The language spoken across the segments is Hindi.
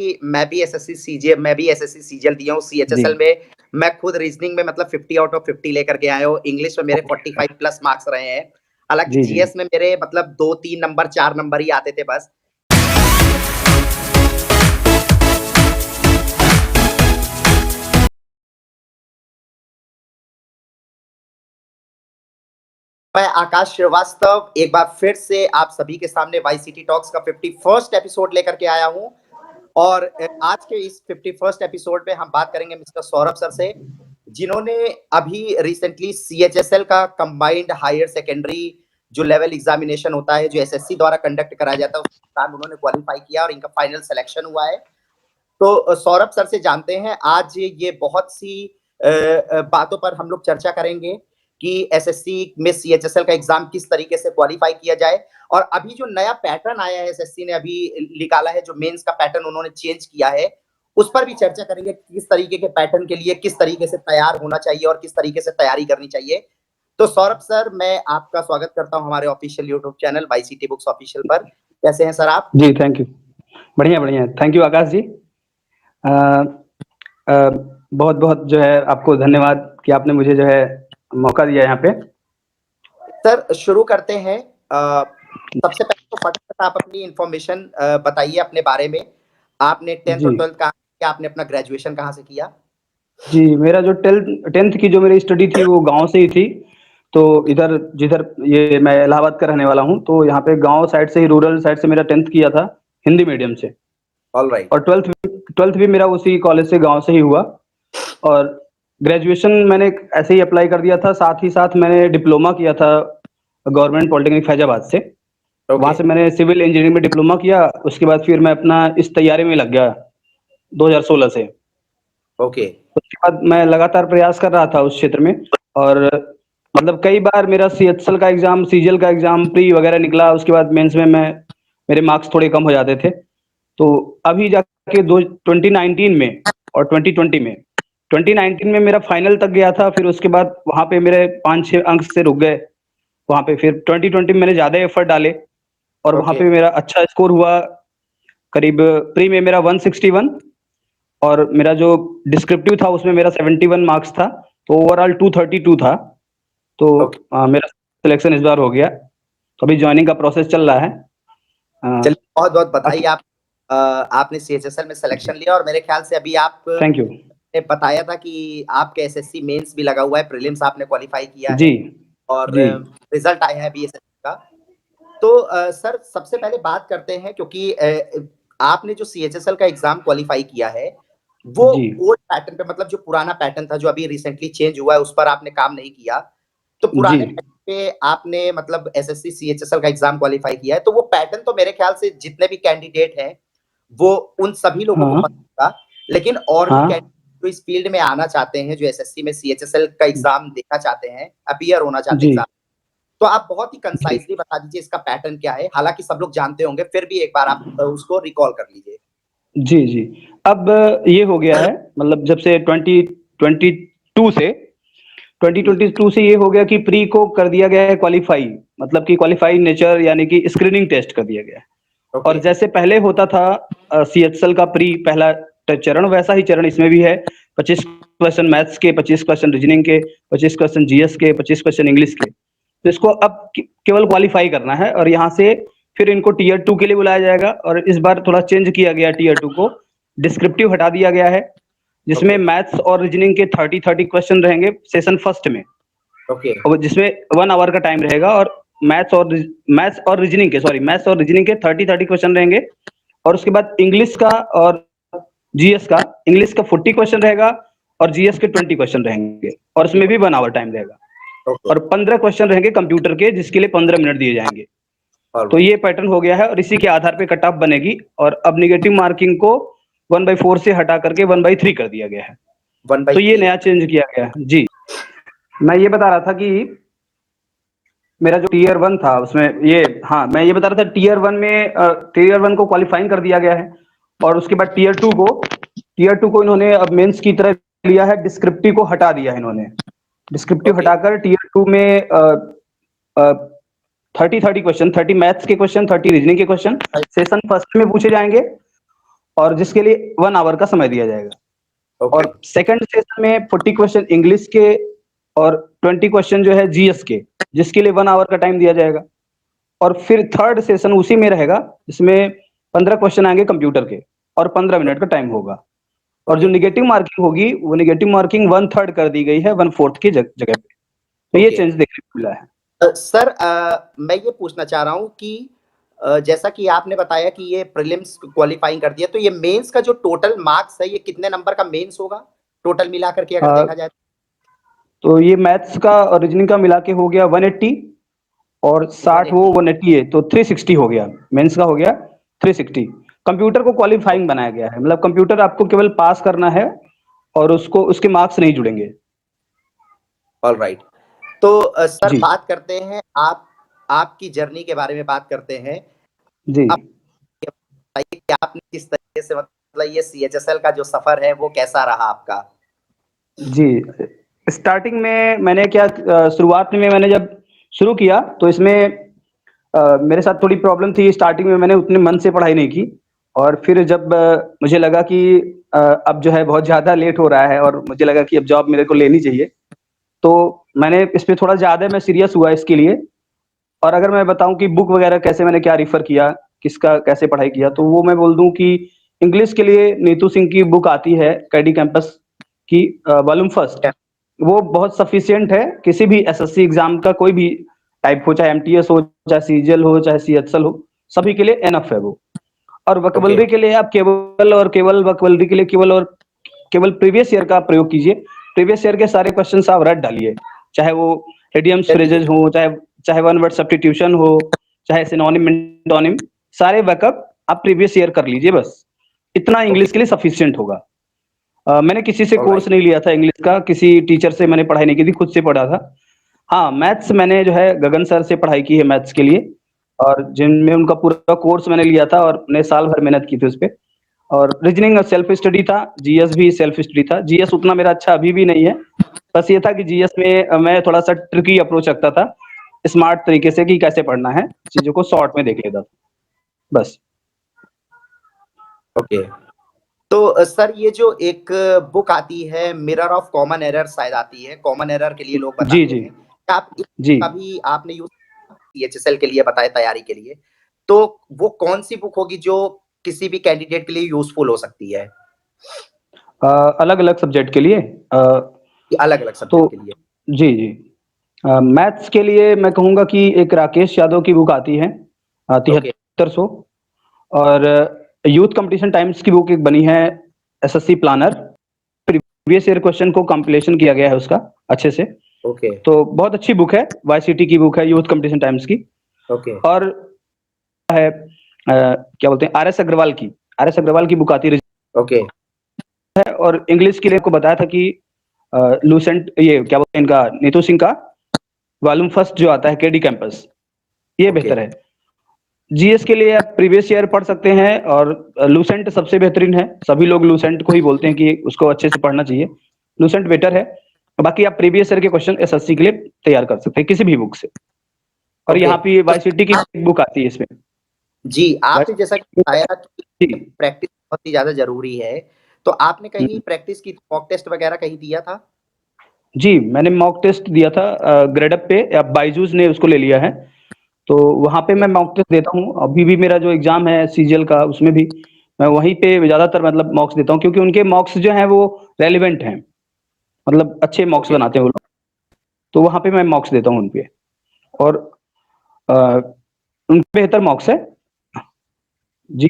कि मैं भी एसएससी सीजीएल दिया हूँ। जी। सीएचएसएल में मैं खुद रीजनिंग में मतलब 50 आउट ऑफ 50 लेकर के आया हूँ। इंग्लिश में मेरे 45 प्लस मार्क्स रहे हैं। हालाँकि जी, जीएस जी। में मेरे मतलब 2-3 नंबर 4 नंबर ही आते थे बस। मैं आकाश श्रीवास्तव एक बार फिर से आप सभी के सामने वाई सिटी टॉक्स का 51st एपिसोड लेकर के आया हूँ। और आज के इस 51st एपिसोड में हम बात करेंगे मिस्टर सौरभ सर से, जिन्होंने अभी रिसेंटली सीएचएसएल का कंबाइंड हायर सेकेंडरी जो लेवल एग्जामिनेशन होता है, जो एसएससी द्वारा कंडक्ट कराया जाता है, उसके साथ उन्होंने क्वालिफाई किया और इनका फाइनल सिलेक्शन हुआ है। तो सौरभ सर से जानते हैं आज ये बहुत सी बातों पर हम लोग चर्चा करेंगे कि एसएससी में सीएचएसएल का एग्जाम किस तरीके से क्वालिफाई किया जाए, और अभी जो नया पैटर्न आया है एसएससी ने अभी निकाला है, जो मेंस का पैटर्न उन्होंने चेंज किया है, उस पर भी चर्चा करेंगे। किस तरीके के पैटर्न के लिए किस तरीके से तैयार होना चाहिए और किस तरीके से तैयारी करनी चाहिए। तो सौरभ सर, मैं आपका स्वागत करता हूं हमारे official YouTube channel Y CT Books official पर। कैसे हैं सर आप? जी, थैंक यू। बढ़िया बढ़िया, थैंक यू आकाश जी। बहुत बहुत जो है आपको धन्यवाद कि आपने मुझे जो है मौका दिया यहाँ पे। सर शुरू करते हैं। सबसे पहले तो फटाफट आप अपनी इंफॉर्मेशन बताइए अपने बारे में। आपने 10th और जी 12th कहाँ किया? आपने अपना ग्रेजुएशन कहाँ से किया? जी, मेरा जो 10th की जो मेरी स्टडी थी वो गांव से ही थी। तो ओके। इधर जिधर ये मैं इलाहाबाद का रहने वाला हूँ, तो यहाँ पे गांव साइड से ही, रूरल साइड से मेरा 10th किया था हिंदी मीडियम से। All right. और 12th भी मेरा उसी कॉलेज से, गांव से ही हुआ। और ग्रेजुएशन मैंने ऐसे ही अप्लाई कर दिया था। साथ ही साथ मैंने डिप्लोमा किया था गवर्नमेंट पॉलिटेक्निक फैजाबाद से। वहाँ ओके। से मैंने सिविल इंजीनियरिंग में डिप्लोमा किया। उसके बाद फिर मैं अपना इस तैयारी में लग गया 2016 से। ओके। उसके बाद मैं लगातार प्रयास कर रहा था उस क्षेत्र में। और मतलब कई बार मेरा सीएचएसएल का एग्जाम, सीजीएल का एग्जाम, प्री वगैरह निकला। उसके बाद मेंस में मेरे मार्क्स थोड़े कम हो जाते थे। तो अभी जाके 2019 में और 2020 में मेरा फाइनल तक गया था। फिर उसके बाद वहाँ पे मेरे 5-6 अंक से रुक गए वहाँ पे। फिर 2020 में मैंने ज़्यादा एफर्ट डाले और वहाँ ओके। पे मेरा अच्छा स्कोर हुआ। करीब प्री में मेरा 161 और मेरा जो डिस्क्रिप्टिव था उसमें मेरा 71 मार्क्स था। तो ओवरऑल 232 था। तो ओके। मेरा सिलेक्शन इस बार हो गया। तो अभी ज्वाइनिंग का प्रोसेस चल रहा है। चलिए, बहुत बहुत बधाई। बाकी आप आपने सीएचएसएल में सिलेक्शन लिया और मेरे ख्याल से अभी आप थैंक यू। ने बताया था कि आपके एसएससी मेंस भी लगा हुआ है, प्रीलिम्स आपने क्वालिफाई किया जी है और जी रिजल्ट आया है बीएसएससी का। तो सर सबसे पहले बात करते हैं, क्योंकि आपने जो सीएचएसएल का एग्जाम क्वालिफाई किया है वो जी ओल्ड पैटर्न पे, मतलब जो पुराना पैटर्न था जो अभी रिसेंटली चेंज हुआ है, उस पर आपने काम नहीं किया। तो जी पुराने पैटर्न पे आपने मतलब एसएससी सीएचएसएल का एग्जाम क्वालिफाई किया है, तो वो पैटर्न तो मेरे ख्याल से जितने भी कैंडिडेट हैं वो उन सभी लोगों को हाँ पता होगा। लेकिन और भी हाँ कैंडिडेट जो इस फील्ड में आना चाहते हैं, जो एसएससी में सीएचएसएल का एग्जाम देना चाहते हैं, अपीयर होना चाहते हैं जी एग्जाम, तो आप बहुत ही जी कंसाइजली बता दीजिए इसका पैटर्न क्या है। हालांकि सब लोग जानते होंगे, फिर भी एक बार आप उसको रिकॉल कर लीजिए। जी जी। अब ये हो गया है, मतलब जब से 2022 से जी। 2022 से ये हो गया कि प्री को कर दिया गया है क्वालिफाई। मतलब कि क्वालिफाई नेचर यानी कि स्क्रीनिंग टेस्ट कर दिया गया है। और ओके। जैसे पहले होता था सीएचएसएल का प्री पहला चरण, वैसा ही चरण इसमें भी है। 25 क्वेश्चन मैथ्स के, 25 क्वेश्चन रीजनिंग के, 25 क्वेश्चन जीएस के, 25 क्वेश्चन इंग्लिश के। तो इसको अब केवल क्वालिफाई करना है और यहाँ से फिर इनको टीयर 2 के लिए बुलाया जाएगा। और इस बार थोड़ा चेंज किया गया, टीयर 2 को डिस्क्रिप्टिव हटा दिया गया है, जिसमें ओके। मैथ्स और रीजनिंग के 30 क्वेश्चन रहेंगे सेशन फर्स्ट में, ओके। और जिसमें 1 आवर का टाइम रहेगा। और मैथ्स और रीजनिंग के 30 क्वेश्चन रहेंगे। और उसके बाद इंग्लिश का और जीएस का, इंग्लिश का 40 क्वेश्चन रहेगा और जीएस के 20 क्वेश्चन रहेंगे, और उसमें भी 1 आवर टाइम रहेगा। ओके। और 15 क्वेश्चन रहेंगे कंप्यूटर के, जिसके लिए 15 मिनट दिए जाएंगे। तो ऑलराइट। ये पैटर्न हो गया है और इसी के आधार पे कट ऑफ बनेगी। और अब निगेटिव मार्किंग को 1/4 से हटा करके 1/3 कर दिया गया है। वन बाई तो ये थ्री नया चेंज किया गया है जी। मैं ये बता रहा था कि मेरा जो टीयर 1 था उसमें ये, हाँ मैं ये बता रहा था टीयर 1 को क्वालिफाइंग कर दिया गया है। और उसके बाद टीयर 2 को इन्होंने अब मेंस की तरह लिया है। डिस्क्रिप्टिव को हटा दिया है इन्होंने। Descriptive okay. हटाकर टीयर 2 में 30 क्वेश्चन, 30 मैथ्स के क्वेश्चन, 30 रीजनिंग के क्वेश्चन सेशन फर्स्ट में पूछे जाएंगे। और जिसके लिए 1 आवर का समय दिया जाएगा। ओके। और सेकंड सेशन में 40 क्वेश्चन इंग्लिश के और 20 क्वेश्चन जो है जीएस के, जिसके लिए 1 आवर का टाइम दिया जाएगा। और फिर थर्ड सेशन उसी में रहेगा, जिसमें 15 क्वेश्चन आएंगे कंप्यूटर के और 15 मिनट का टाइम होगा। और जो ओके। नेगेटिव मार्किंग होगी, वो नेगेटिव मार्किंग 1/3 कर दी गई है 1/4 की जगह पे। तो ये ओके। चेंज देखने को मिला है। सर, मैं ये पूछना चाह रहा हूँ कि जैसा कि आपने बताया कि ये प्रीलिम्स क्वालिफाइंग कर दिया, तो ये मेंस का जो टोटल मार्क्स है, ये कितने नंबर का मेंस होगा टोटल मिला करके अगर अ, देखा जाए? तो ये मैथ्स का और रीजनिंग का मिला के हो गया 180 और 60 वो 180। 180 है, तो 360 हो गया। मेंस का हो गया 360। कंप्यूटर को क्वालिफाइंग बनाया गया है, मतलब कंप्यूटर आपको केवल पास करना है और उसको उसके मार्क्स नहीं जुड़ेंगे। ऑलराइट। तो सर, जी, बात करते हैं आपकी जर्नी के बारे में बात करते हैं। जी, आप ये बताइए कि आपने किस तरीके से, मतलब ये सीएचएसएल का जो सफर है वो कैसा रहा आपका? जी। स्टार्टिंग में मैंने क्या शुरुआत में मैंने जब शुरू किया तो इसमें मेरे साथ थोड़ी प्रॉब्लम थी। स्टार्टिंग में मैंने उतने मन से पढ़ाई नहीं की और फिर जब मुझे लगा कि अब जो है बहुत ज़्यादा लेट हो रहा है और मुझे लगा कि अब जॉब मेरे को लेनी चाहिए, तो मैंने इस पे थोड़ा ज़्यादा मैं सीरियस हुआ इसके लिए। और अगर मैं बताऊँ कि बुक वगैरह कैसे मैंने क्या रेफ़र किया, किसका कैसे पढ़ाई किया, तो वो मैं बोल दूँ कि इंग्लिश के लिए नीतू सिंह की बुक आती है, कैडी कैंपस की वॉल्यूम फर्स्ट। क्या? वो बहुत सफिशिएंट है, किसी भी एसएससी एग्ज़ाम का कोई भी टाइप हो, चाहे एमटीएस हो, चाहे सीजीएल हो, चाहे सीएचएल हो, सभी के लिए इनफ है वो। और ओके। वोकैब्युलरी के लिए आप केवल और केवल वोकैब्युलरी के लिए केवल प्रीवियस ईयर का आप प्रयोग कीजिए। प्रीवियस ईयर के सारे क्वेश्चंस आप रट डालिए, चाहे वो इडियम्स, चलिए। फ्रेजेस हो, चाहे चाहे वन वर्ड सब्स्टिट्यूशन हो, चाहे सिनोनिम, एंटोनिम, सारे बैकअप आप प्रीवियस ईयर कर लीजिए बस। इतना ओके। इंग्लिश के लिए सफिशिएंट होगा। मैंने किसी से कोर्स ऑलराइट। नहीं लिया था इंग्लिश का, किसी टीचर से मैंने पढ़ाई नहीं की थी, खुद से पढ़ा था। हाँ, मैथ्स मैंने जो है गगन सर से पढ़ाई की है मैथ्स के लिए, और जिनमें उनका पूरा कोर्स मैंने लिया था और मैंने साल भर मेहनत की थी उस पे। और रीजनिंग सेल्फ स्टडी था, जीएस भी सेल्फ स्टडी था। जीएस उतना मेरा अच्छा अभी भी नहीं है। बस ये था कि जीएस में मैं थोड़ा-सा ट्रिकी अप्रोच रखता था, स्मार्ट तरीके से कि कैसे पढ़ना है, चीज़ों को शॉर्ट में देख लेता था, बस। ओके। तो सर, ये जो एक बुक आती है, मिरर ऑफ कॉमन एरर शायद आती है, कॉमन एरर के लिए लोग जी, बताते जी। हैं। क्या आप इस जी। का भी आपने यूज़ सीएचएसएल के लिए बताया, तैयारी के लिए? तो वो कौन-सी बुक होगी जो किसी भी कैंडिडेट के लिए यूज़फुल हो सकती है? अ, अलग-अलग सब्जेक्ट के लिए अलग-अलग तो सब्जेक्ट के लिए। जी, जी। मैथ्स के लिए मैं कहूँगा कि एक राकेश यादव की बुक आती है ओके। 7300। और यूथ कंपटीशन टाइम्स की बुक एक बनी है, SSC planner. Previous year question को कंपाइलेशन किया गया है उसका अच्छे से। ओके। तो बहुत अच्छी बुक है, वाईसीटी की बुक है, यूथ कंपटीशन टाइम्स की। ओके। और है क्या बोलते हैं, आरएस अग्रवाल की बुक आती ओके। है। और इंग्लिश के लिए आपको बताया था कि लूसेंट, ये क्या बोलते हैं इनका, नीतू सिंह का वॉल्यूम फर्स्ट जो आता है केडी कैंपस, ये ओके। बेहतर है। जीएस के लिए आप प्रीवियस ईयर पढ़ सकते हैं और लूसेंट सबसे बेहतरीन है। सभी लोग लूसेंट को ही बोलते हैं कि उसको अच्छे से पढ़ना चाहिए। लूसेंट बेटर है। बाकी आप प्रीवियस ईयर के क्वेश्चन एसएससी के लिए तैयार कर सकते हैं किसी भी बुक से। और ओके। यहाँ पे तो वाईसीटी की आप बुक आती है इसमें। जी, आपने जैसा कि बताया कि जी। प्रैक्टिस बहुत ही ज़्यादा ज़रूरी है, तो आपने कहीं हम्म। प्रैक्टिस की, मॉक टेस्ट वगैरह कहीं दिया था? जी, मैंने मॉक टेस्ट दिया था ग्रेडअप पे, या बायजूस ने उसको ले लिया है। तो वहाँ पे ओके। मैं मॉक टेस्ट देता हूँ। अभी भी मेरा जो एग्ज़ाम है सीजीएल का, उसमें भी मैं वहीं पे ज़्यादातर मतलब मॉक्स देता हूँ, क्योंकि उनके मॉक्स जो हैं वो रेलेवेंट हैं। मतलब अच्छे मॉक्स ओके। बनाते हैं वो लोग। तो वहाँ पे मैं मॉक्स देता हूँ उन पे। और अ, उनके बेहतर मॉक्स है। जी।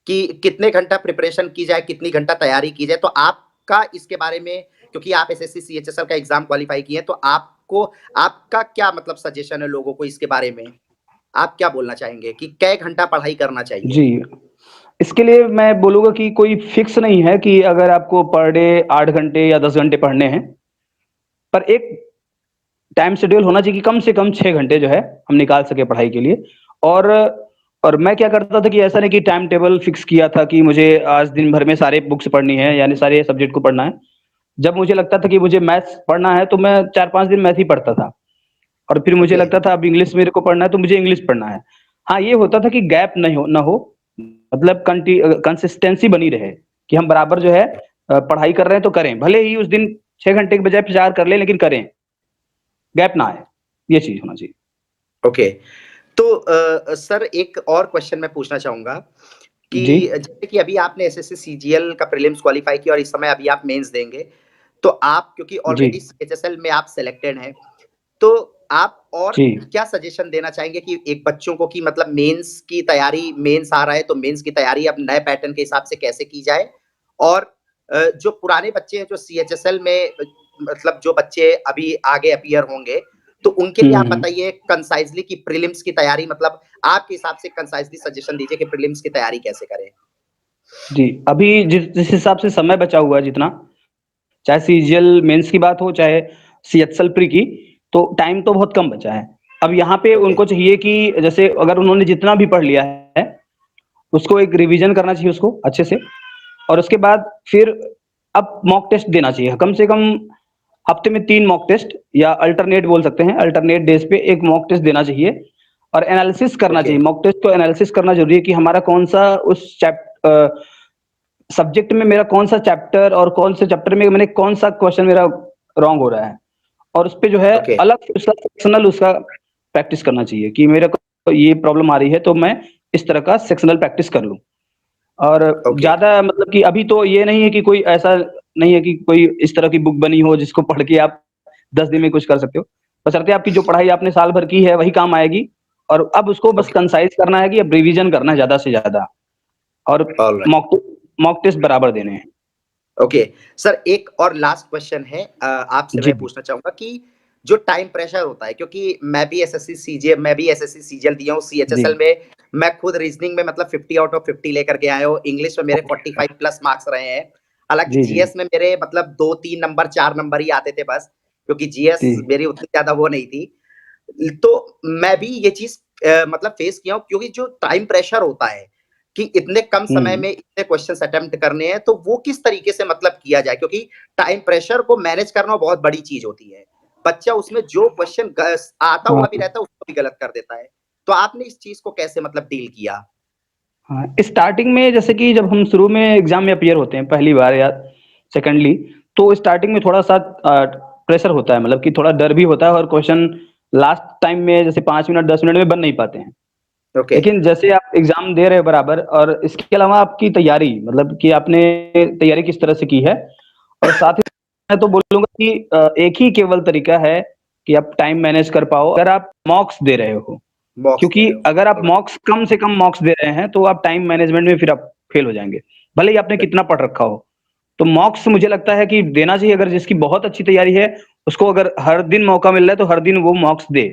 कि कितने घंटा प्रिपरेशन की जाए, कितनी घंटा तैयारी की जाए? तो आपका इसके बारे में, क्योंकि आप एसएससी सीएचएसएल का एग्ज़ाम क्वालीफाई किए हैं, तो आपको आपका क्या मतलब सजेशन है लोगों को इसके बारे में? आप क्या बोलना चाहेंगे कि कै घंटा पढ़ाई करना चाहिए? जी। इसके लिए मैं बोलूँगा कि कोई फिक्स नहीं है कि अगर आपको पर डे 8 घंटे या 10 घंटे पढ़ने हैं। पर एक टाइम शेड्यूल होना चाहिए कि कम से कम 6 घंटे जो है हम निकाल सकें पढ़ाई के लिए। और और मैं क्या करता था कि ऐसा नहीं कि टाइम टेबल फिक्स किया था कि मुझे आज दिन भर में सारे बुक्स पढ़नी है, यानी सारे सब्जेक्ट को पढ़ना है। जब मुझे लगता था कि मुझे मैथ्स पढ़ना है तो मैं 4-5 दिन मैथ ही पढ़ता था। और फिर मुझे ओके। लगता था अब इंग्लिश मेरे को पढ़ना है तो मुझे इंग्लिश पढ़ना है। हाँ, ये होता था कि गैप नहीं हो ना हो, मतलब कंसिस्टेंसी बनी रहे कि हम बराबर जो है पढ़ाई कर रहे हैं तो करें, भले ही उस दिन 6 घंटे के बजाय 4 कर लें, लेकिन करें, गैप ना आए, ये चीज़ होना चाहिए। ओके। तो सर एक और क्वेश्चन मैं पूछना चाहूँगा कि जी। जैसे कि अभी आपने एसएससी सीजीएल का प्रीलिम्स क्वालीफाई किया और इस समय अभी आप मेंस देंगे, तो आप क्योंकि जी। ऑलरेडी सीएचएसएल में आप सिलेक्टेड हैं, तो आप और जी। क्या सजेशन देना चाहेंगे कि एक बच्चों को कि मतलब मेंस की तैयारी, मेंस आ रहा है तो मेंस की तैयारी अब नए पैटर्न के हिसाब से कैसे की जाए? और जो पुराने बच्चे हैं जो सीएचएसएल में मतलब जो बच्चे अभी आगे अपीयर होंगे, तो उनके लिए आप हुँ। बताइए कंसाइज़ली कि प्रीलिम्स की तैयारी मतलब आपके हिसाब से कंसाइज़ली सजेशन दीजिए कि प्रीलिम्स की तैयारी कैसे करें? जी, अभी जिस हिसाब से समय बचा हुआ है जितना, चाहे सीजीएल मेंस की बात हो, चाहे सीएचएसएल प्री की, तो टाइम तो बहुत कम बचा है। अब यहाँ पे ओके, उनको चाहिए कि जैसे अगर उन्होंने जितना भी पढ़ लिया है, उसको एक रिवीजन करना चाहिए उसको अच्छे से, और उसके बाद फिर अब मॉक टेस्ट देना चाहिए। कम से कम हफ्ते में 3 मॉक टेस्ट या अल्टरनेट बोल सकते हैं, अल्टरनेट डेज़ पे 1 मॉक टेस्ट देना चाहिए और एनालिसिस करना ओके, चाहिए। मॉक टेस्ट को एनालिसिस करना ज़रूरी है कि हमारा कौन-सा सब्जेक्ट में मेरा कौन-सा चैप्टर और कौन से चैप्टर में मैंने कौन-सा क्वेश्चन मेरा रॉन्ग हो रहा है। और उसपे जो है ओके, अलग से उसका सेक्शनल उसका प्रैक्टिस करना चाहिए कि मेरे को ये प्रॉब्लम आ रही है, तो मैं इस तरह का सेक्शनल प्रैक्टिस कर लूँ। और ओके, ज़्यादा मतलब कि अभी तो ये नहीं है कि कोई ऐसा नहीं है कि कोई इस तरह की बुक बनी हो जिसको पढ़ के आप 10 दिन में कुछ कर सकते हो। बशर्ते आपकी जो पढ़ाई आपने साल भर की है वही काम आएगी, और अब उसको बस ओके, कंसाइज़ करना है कि अब रिवीजन करना है ज़्यादा से ज़्यादा, और ऑलराइट। मॉक टेस्ट बराबर देने हैं। ओके, सर एक और लास्ट क्वेश्चन है आपसे जी, मैं पूछना चाहूँगा कि जो टाइम प्रेशर होता है क्योंकि मैं भी एसएससी सीजीएल दिया हूँ, जी। सीएचएसएल में मैं खुद रीजनिंग में मतलब 50 आउट ऑफ 50 लेकर के आया हूँ, इंग्लिश में मेरे ओके, 45 प्लस मार्क्स रहे हैं। हालाँकि जी, जी, जीएस में मेरे मतलब 2-3 नंबर, 4 नंबर ही आते थे बस, क्योंकि जीएस जी। मेरी उतनी ज़्यादा वो नहीं थी। तो मैं भी ये चीज़ मतलब फेस किया हूँ क्योंकि जो टाइम प्रेशर होता है, कि इतने कम समय हुँ। में इतने क्वेश्चन्स अटेम्प्ट करने हैं, तो वो किस तरीके से मतलब किया जाए? क्योंकि टाइम प्रेशर को मैनेज करना बहुत बड़ी चीज़ होती है। बच्चा उसमें जो क्वेश्चन आता हुआ भी हाँ। रहता है, उसको भी गलत कर देता है। तो आपने इस चीज़ को कैसे मतलब डील किया? हाँ, स्टार्टिंग में जैसे कि जब हम शुरू में एग्ज़ाम में अपीयर होते हैं पहली बार या सेकंडली, तो स्टार्टिंग में थोड़ा-सा प्रेशर होता है, मतलब कि थोड़ा डर भी होता है, और क्वेश्चन लास्ट टाइम में जैसे 5 मिनट 10 मिनट में बन नहीं पाते हैं। ओके, लेकिन जैसे आप एग्ज़ाम दे रहे हो बराबर, और इसके अलावा आपकी तैयारी, मतलब कि आपने तैयारी किस तरह से की है, और साथ ही मैं तो बोलूँगा कि एक ही केवल तरीका है कि आप टाइम मैनेज कर पाओ, अगर आप मॉक्स दे रहे हो। बॉक्स दे क्योंकि रहे हो। अगर आप ऑलराइट, मॉक्स कम से कम मॉक्स दे रहे हैं, तो आप टाइम मैनेजमेंट में फिर आप फेल हो जाएँगे, भले ही आपने कितना पढ़ रखा हो। तो मॉक्स मुझे लगता है कि देना चाहिए, अगर जिसकी बहुत अच्छी तैयारी है, उसको अगर हर दिन मौका मिल रहा है, तो हर दिन वो मॉक्स दे।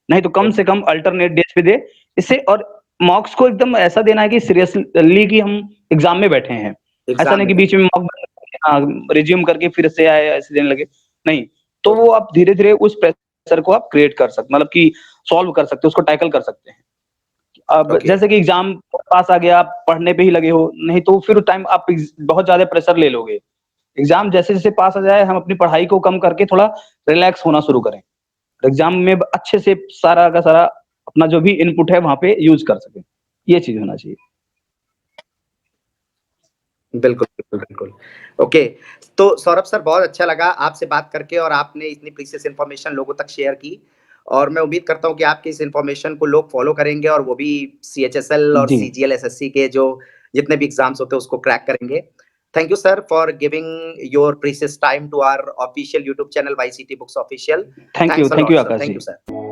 नहीं तो कम से ओके, कम अल्टरनेट डेज़ पे दे। इससे, और मॉक्स को एकदम ऐसा देना है कि सीरियसली कि हम एग्ज़ाम में बैठे हैं। ऐसा एग्ज़ाम नहीं में कि बैठ बीच में मॉक रिज़्यूम करके फिर से आए, ऐसे देने लगे, नहीं। तो ओके, वो आप धीरे-धीरे उस प्रेशर को आप क्रिएट कर मतलब कि सॉल्व कर सकते हो, उसको टैकल कर सकते हैं। अब ओके, जैसे कि एग्ज़ाम पास आ गया, आप पढ़ने पे ही लगे हो, नहीं तो फिर टाइम आप बहुत ज़्यादा प्रेशर ले लोगे। एग्ज़ाम जैसे-जैसे पास आ जाए, हम अपनी पढ़ाई को कम करके थोड़ा रिलैक्स होना शुरू करें। एग्ज़ाम में अच्छे से सारा का सारा अपना जो भी इनपुट है वहाँ पे यूज़ कर सकें। ये चीज़ होना चाहिए। बिल्कुल, बिल्कुल, बिल्कुल। ओके, तो सौरभ सर बहुत अच्छा लगा आपसे बात करके और आपने इतनी प्रीशियस इन्फॉर्मेशन लोगों तक शेयर की और मैं उम्मीद करता हूँ कि आपकी इस इन्फॉर्मेशन को लोग फॉलो करेंगे और वो भी सीएचएसएल और जी। सीजीएल, एसएससी के जो जितने भी एग्ज़ाम्स होते हैं उसको क्रैक करेंगे। Thank you sir for giving your precious time to our official YouTube channel YCT Books official. Thanks a thank lot you sir. Akash thank जी। You sir.